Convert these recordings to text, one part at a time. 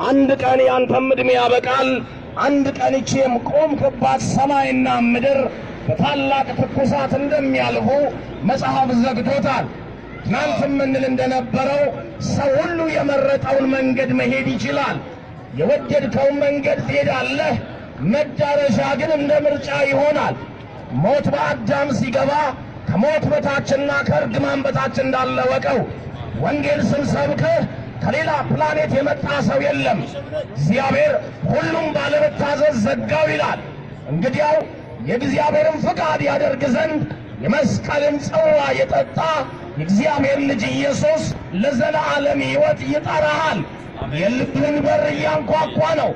አንድ ቀን ያንተም ዕድሜ ያበቃል። አንድ ቀን እቺም ቆምክባት ሰማይና ምድር በታላቅ ትኩሳት እንደሚያልፉ መጽሐፍ ዘግቶታል። ትናንትም እንል እንደነበረው ሰው ሁሉ የመረጠውን መንገድ መሄድ ይችላል። የወደድከውን መንገድ ትሄዳለህ። መዳረሻ ግን እንደ ምርጫ ይሆናል። ሞት በአዳም ሲገባ ከሞት በታችና ከእርግማን በታች እንዳለ ወቀው። ወንጌል ስንሰብክህ ከሌላ ፕላኔት የመጣ ሰው የለም። እግዚአብሔር ሁሉም ባለመታዘዝ ዘጋው ይላል። እንግዲያው የእግዚአብሔርን ፍቃድ ያደርግ ዘንድ የመስቀልን ጽዋ የጠጣ የእግዚአብሔር ልጅ ኢየሱስ ለዘላለም ሕይወት ይጠራሃል። የልብህን በር እያንኳኳ ነው።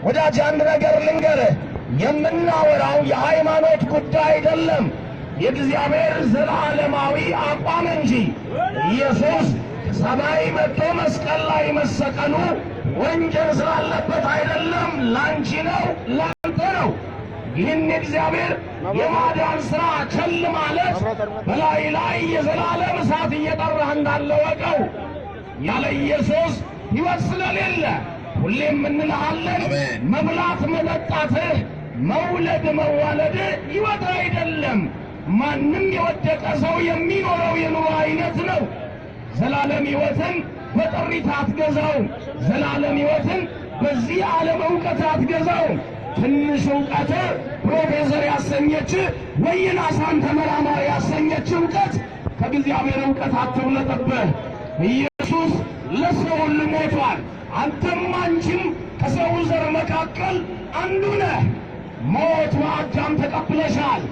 ወዳጅ አንድ ነገር ልንገርህ፣ የምናወራው የሃይማኖት ጉዳይ አይደለም፣ የእግዚአብሔር ዘላለማዊ አቋም እንጂ። ኢየሱስ ሰማይ መጥቶ መስቀል ላይ መሰቀሉ ወንጀል ስላለበት አይደለም፣ ላንቺ ነው፣ ላንተ ነው። ይህን የእግዚአብሔር የማዳን ሥራ ቸል ማለት በላይ ላይ የዘላለም እሳት እየጠራህ እንዳለ ወቀው። ያለ ኢየሱስ ሕይወት ስለሌለ ሁሌም እንልሃለን፣ መብላት መጠጣትህ፣ መውለድ መዋለድህ ሕይወት አይደለም። ማንም የወደቀ ሰው የሚኖረው የኑሮ አይነት ነው። ዘላለም ሕይወትን በጥሪት አትገዛውም። ዘላለም ሕይወትን በዚህ ዓለም ዕውቀት አትገዛውም። ትንሽ ዕውቀት ፕሮፌሰር ያሰኘች ወይናሳን ተመራማሪ ያሰኘች ዕውቀት ከእግዚአብሔር ዕውቀት አትብለጥብህ። ኢየሱስ ለሰው ሁሉ ሞቷል። አንተም አንቺም ከሰው ዘር መካከል አንዱ ነህ። ሞት በአዳም ተቀብለሻል።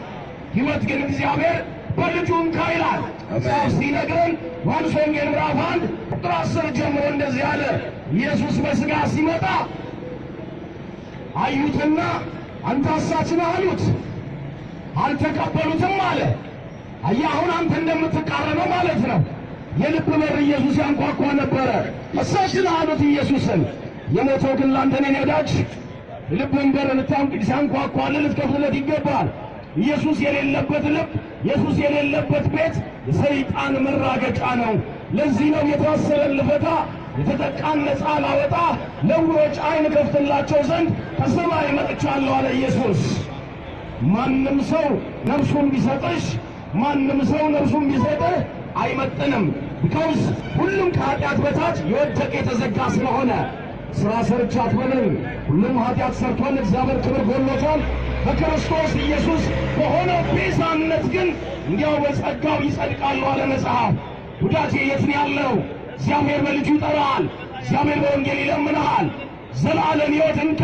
ሕይወት ግን እግዚአብሔር በልጁ እንካ ይላል። መጽሐፍ ሲነግረን ዮሐንስ ወንጌል ምዕራፍ 1 ቁጥር 10 ጀምሮ እንደዚህ አለ። ኢየሱስ በሥጋ ሲመጣ አዩትና አንተ አሳች ነህ አሉት። አልተቀበሉትም አለ። አየህ፣ አሁን አንተ እንደምትቃረነው ማለት ነው። የልብ በር ኢየሱስ ያንኳኳ ነበረ። አሳች ነህ አሉት ኢየሱስን። የሞተው ግን ላንተ ነው ወዳጅ። ልብን በር ሲያንኳኳልህ ልትከፍትለት ይገባል። ኢየሱስ የሌለበት ልብ፣ ኢየሱስ የሌለበት ቤት የሰይጣን መራገጫ ነው። ለዚህ ነው የታሰረን ልፈታ፣ የተጠቃን ነፃ ላወጣ፣ ለዕውሮች ዓይን ከፍትላቸው ዘንድ ከሰማይ መጥቻለሁ አለ ኢየሱስ። ማንም ሰው ነፍሱን ቢሰጥሽ፣ ማንም ሰው ነፍሱን ቢሰጥህ አይመጥንም። ቢካውስ ሁሉም ከኃጢአት በታች የወደቀ የተዘጋ ስለሆነ ሥራ ሰርቻ አትበለኝ። ሁሉም ኃጢአት ሰርቷል፣ እግዚአብሔር ክብር ጎሎታል። በክርስቶስ ኢየሱስ በሆነው ቤዛነት ግን እንዲያው በጸጋው ይጸድቃሉ አለ መጽሐፍ። ወዳጄ የት ነው ያለው? እግዚአብሔር በልጁ ይጠራሃል። እግዚአብሔር በወንጌል ይለምንሃል። ዘላለም ሕይወት እንካ